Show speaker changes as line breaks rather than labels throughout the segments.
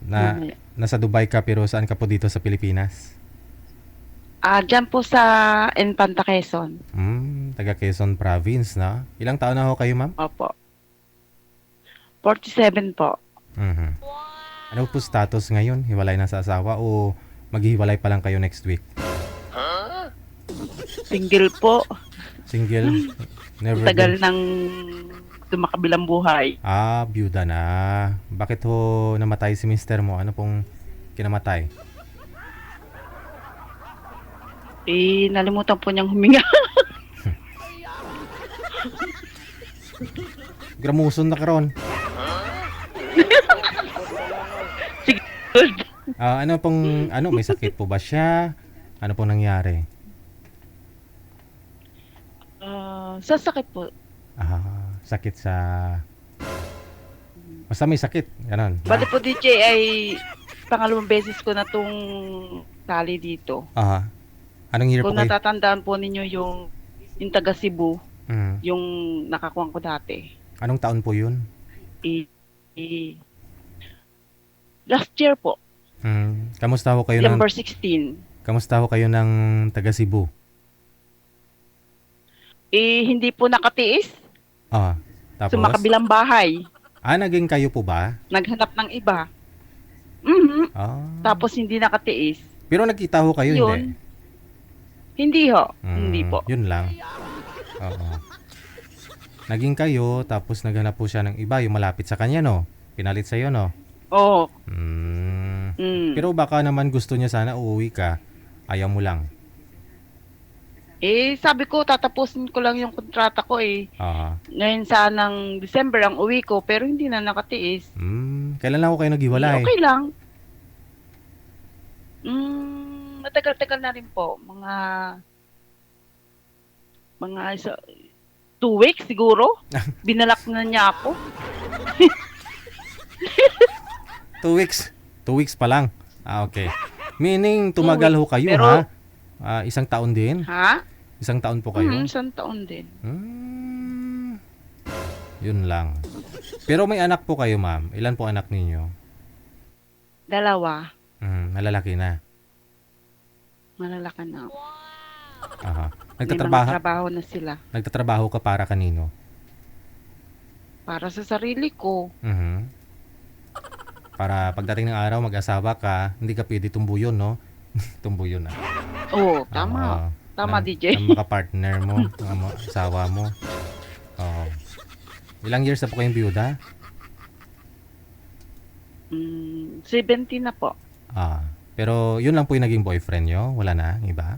Na
Mamaya.
nasa Dubai ka pero saan ka po dito sa Pilipinas?
Diyan po sa Infanta Quezon.
Taga Quezon Province na. Ilang taon na ho kayo, ma'am?
Opo. 47 po.
Mhm. Ano po status ngayon? Hiwalay na sa asawa o maghihiwalay pa lang kayo next week?
Single po.
Single?
Ang
Never been?
tagal ng dumakabilang buhay.
Byuda na. Bakit ho namatay si mister mo? Ano pong kinamatay?
Nalimutan po niyang huminga.
Gramuson na karon.
Sige.
Ano pong, may sakit po ba siya? Ano pong nangyari?
Sasakit po.
Sakit sa... Basta may sakit. Ganon.
Bali po DJ ay pangalawang beses ko na tong tali dito.
Anong year po
Kung
kayo?
natatandaan po ninyo yung taga Cebu,
Mm.
yung nakakuha ko dati.
Anong taon po yun?
Eh, eh, Last year po,
Kamusta ho kayo ng...
December 16.
Kamusta ho kayo ng taga Cebu?
Hindi po nakatiis sa
Tapos?
makabilang bahay.
Naging kayo po ba?
Naghanap ng iba. Mhm.
Ah.
Tapos hindi nakatiis.
Pero nagkita ho kayo, hindi?
Yun. Hindi ho. Hindi po.
Yun lang. Oo. Naging kayo, tapos naghanap po siya ng iba, yung malapit sa kanya, no? Pinalit sa'yo, no?
Oo.
Pero baka naman gusto niya sana uuwi ka. Ayaw mo lang.
Sabi ko, tatapusin ko lang yung kontrata ko eh.
Ah.
Ngayon sanang December ang uwi ko, pero hindi na nakatiis.
Kailan lang ho kayo naghiwalay?
Okay lang. Matagal-tagal na rin po. Mga 2 weeks siguro. Binalak na niya ako.
2 weeks. 2 weeks pa lang. Okay. Meaning, tumagal ho kayo,
pero,
ha? Isang taon din?
Ha?
Isang taon po kayo?
Isang taon din.
Yun lang. Pero may anak po kayo, ma'am. Ilan po anak ninyo?
2.
Malalaki na.
Malalaki na. May
Nagtatrabaho?
mga trabaho na sila.
Nagtatrabaho ka para kanino?
Para sa sarili ko.
Para pagdating ng araw, mag-asawa ka, hindi ka pwede tumbuyon, no? Tumbuyon na.
Oo, tama. Tama, DJ.
Ng makapartner mo, ng asawa mo. Ilang years na po kayong biyuda?
70 na po.
Pero yun lang po yung naging boyfriend nyo? Wala na? Iba?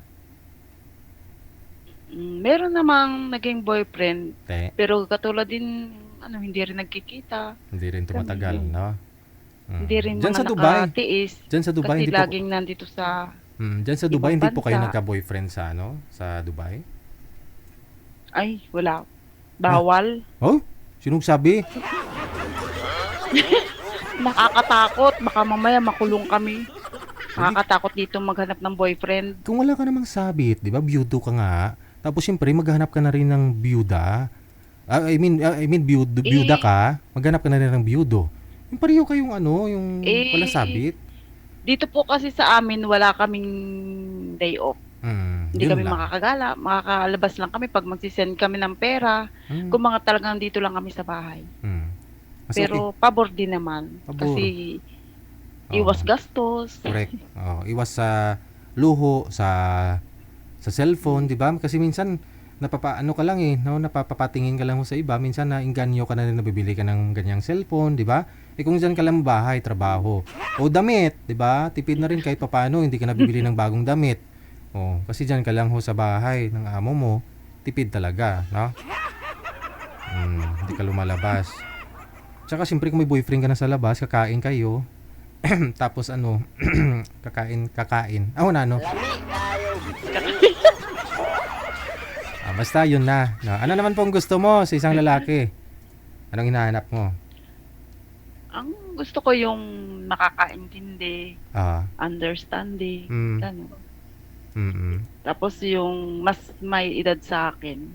Meron namang naging boyfriend. Pero katulad din, hindi rin nagkikita.
Hindi rin tumatagal, no?
Hindi rin
Diyan
mga
sa Dubai.
nakatiis.
Diyan sa Dubai,
kasi
hindi po...
laging nandito sa
Diyan sa Dubai,
ibang
hindi po kayo
bansa.
nagka-boyfriend sa sa Dubai?
Ay, wala. Bawal.
Sinong sabi?
Nakakatakot. Baka mamaya makulong kami. Nakakatakot dito maghanap ng boyfriend.
Kung wala ka namang sabit, di ba? Biyudo ka nga. Tapos siyempre, maghanap ka na rin ng biyuda. Biyuda ka, maghanap ka na rin ng biyudo. Yung pareho kayong yung wala sabit.
Dito po kasi sa amin, wala kaming day off. Hindi kami
lang.
makakagala. Makakalabas lang kami pag magsisend kami ng pera. Kung mga talagang dito lang kami sa bahay. Pero pabor din naman.
Pabor.
Kasi iwas gastos.
Correct. Iwas sa luho, sa cellphone, di ba? Kasi minsan, napapaano ka lang napapatingin ka lang sa iba. Minsan, nainganyo ka na rin nabibili ka ng ganyang cellphone, di ba? Kung dyan ka lang bahay, trabaho. O damit, di ba? Tipid na rin kahit papaano, hindi ka nabibili ng bagong damit. Kasi dyan ka lang sa bahay ng amo mo, tipid talaga, no? Hindi ka lumalabas. Tsaka siyempre kung may boyfriend ka na sa labas, kakain kayo. Tapos kakain. Basta yun na. Ano naman pong gusto mo sa isang lalaki? Anong hinahanap mo?
Ang gusto ko yung makakaintindi, understanding, gano'n. Tapos yung mas may edad sa akin.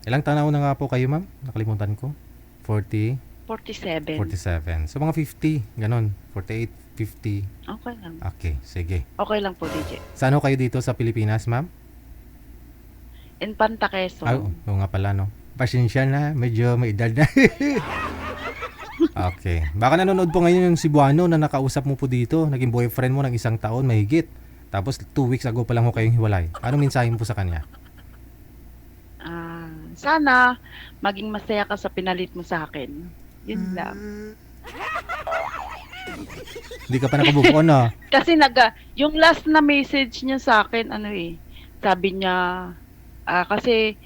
Ilang taon na nga po kayo, ma'am? Nakalimutan ko. 40?
47.
47. So mga 50, ganon. 48, 50.
Okay lang.
Okay, sige.
Okay lang po, DJ.
Saan ho kayo dito sa Pilipinas, ma'am?
Infanta Quezon.
Ay, oo nga pala, no? Pasensya na, medyo may edad na. Okay. Baka nanonood po ngayon yung Cebuano na nakausap mo po dito. Naging boyfriend mo ng 1 taon, mahigit. Tapos 2 weeks ago pa lang ho kayong hiwalay. Anong mensahe mo po sa kanya?
Sana maging masaya ka sa pinalit mo sa akin. Yun lang.
Hindi ka pa nakabove on, no?
Kasi yung last na message niya sa akin, sabi niya, kasi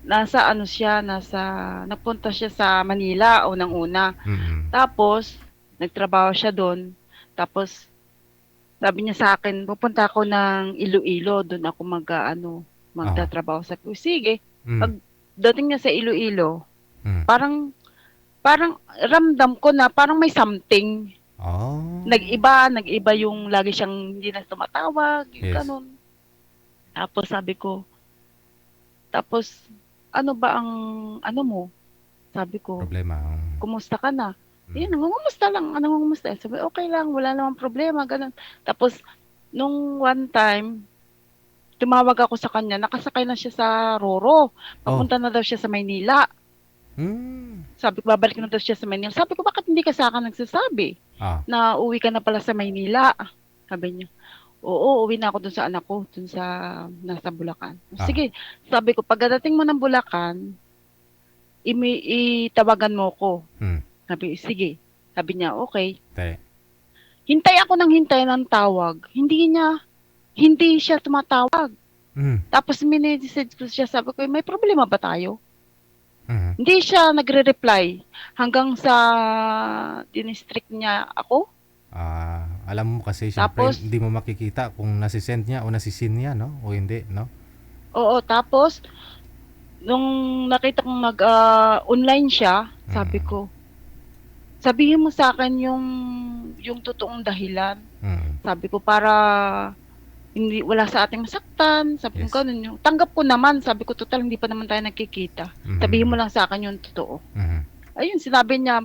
nagpunta siya sa Manila unang-una.
Mm-hmm.
Tapos, nagtrabaho siya doon. Tapos, sabi niya sa akin, pupunta ako ng Iloilo, doon ako magtatrabaho. Sabi ko, sige. Pagdating niya sa Iloilo, parang ramdam ko na parang may something. Nag-iba yung lagi siyang hindi na tumatawag, ganun. Tapos sabi ko, ano ba ang mo? Sabi ko,
problema.
Kumusta ka na? Nangungumusta lang. Nangungumusta. Sabi, okay lang, wala namang problema, ganun. Tapos, nung one time, tumawag ako sa kanya, nakasakay na siya sa Roro. Papunta na daw siya sa Maynila. Sabi ko, babalik na daw siya sa Maynila. Sabi ko, bakit hindi ka sa akin nagsasabi na uwi ka na pala sa Maynila? Sabi niya, oo, uwi na ako dun sa anak ko, nasa Bulacan. Sige, sabi ko, pagdating mo ng Bulacan, itawagan mo ko. Sabi, sige. Sabi niya, okay. Hintay ako ng tawag. Hindi siya tumatawag. Tapos minessage ko siya, sabi ko, may problema ba tayo? Hindi siya nagre-reply hanggang sa dinistrict niya ako.
Alam mo kasi, syempre, hindi mo makikita kung nasisend niya o nasisin niya, no? O hindi, no?
Oo, tapos, nung nakita kong online siya, sabi ko, sabihin mo sa akin yung totoong dahilan. Sabi ko, para wala sa ating masaktan. Sabi ko, ganun yung tanggap ko naman. Sabi ko, total, hindi pa naman tayo nagkikita. Sabihin mo lang sa akin yung totoo. Ayun, sinabi niya,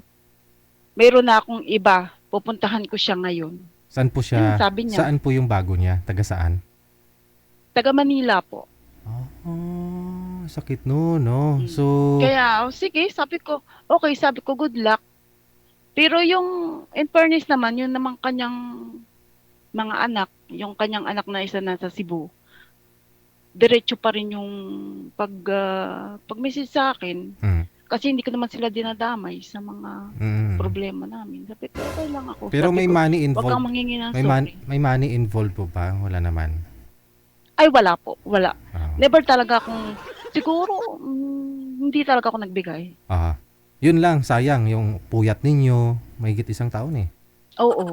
mayroon na akong iba. Pupuntahan ko siya ngayon.
Saan po siya?
Sabi niya,
saan po yung bago niya? Taga saan?
Taga Manila po.
Sakit no? So,
kaya, sige, sabi ko, okay, sabi ko, good luck. Pero yung, in fairness naman, yun naman kanyang mga anak, yung kanyang anak na isa nasa Cebu, diretso pa rin yung pag-message sa akin. Kasi hindi ko naman sila dinadamay sa mga problema namin. Sabi ko, okay lang ako.
Pero may money involved.
Huwag kang manghingi ng sorry.
May money involved po ba? Wala naman.
Ay, wala po. Wala. Never talaga akong, siguro, hindi talaga ako nagbigay.
Yun lang, sayang. Yung puyat ninyo, mahigit 1 taon eh.
Oo.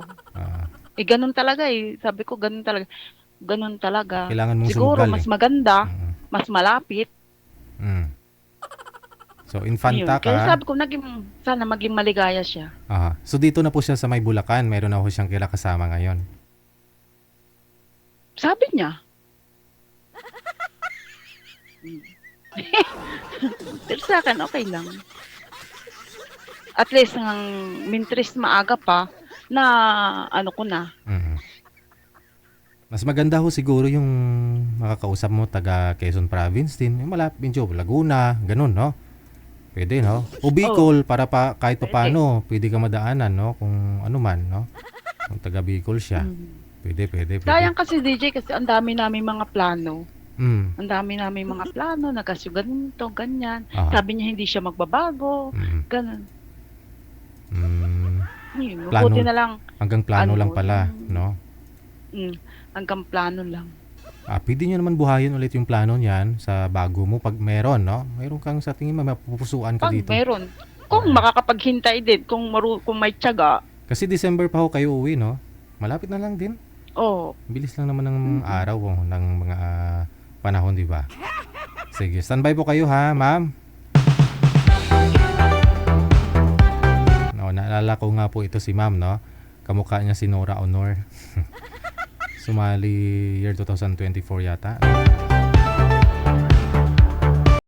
Ganun talaga eh. Sabi ko, ganun talaga. Ganun talaga.
Kailangan mong
siguro,
sumugal
mas maganda, mas malapit.
So, infanta ka.
Kaya sabi ko, sana maging maligaya siya.
So, dito na po siya sa may Bulacan. Mayroon na po siyang kasama ngayon.
Sabi niya. Pero sa akin, okay lang. At least, mintres maaga pa, na ko na.
Mas maganda ho siguro yung makakausap mo taga Quezon Province din. Yung malapit, medyo Laguna, ganun, no? Pwede, no? O Bicol, para kahit pa paano, pwede ka madaanan, no? Kung ano man, no? Kung taga Bicol siya. Pwede.
Sayang kasi, DJ, kasi ang dami namin mga plano. Ang dami namin mga plano, nagkasyo ganito, ganyan. Sabi niya hindi siya magbabago, ganun.
Plano,
buti na lang.
Hanggang plano lang pala, no?
Hanggang plano lang.
Pwede nyo naman buhayin ulit yung plano niyan sa bago mo pag meron, no? Meron kang sa tingin mapupusuan ka dito.
Pag meron. Kung makakapaghintay din, kung may tiyaga.
Kasi December pa ho kayo uwi, no? Malapit na lang din. Bilis lang naman ng araw ng mga panahon, di ba? Sige, standby po kayo ha, ma'am. No, naalala ko nga po ito si ma'am, no? Kamukha niya si Nora Honor. Sumali year 2024 yata.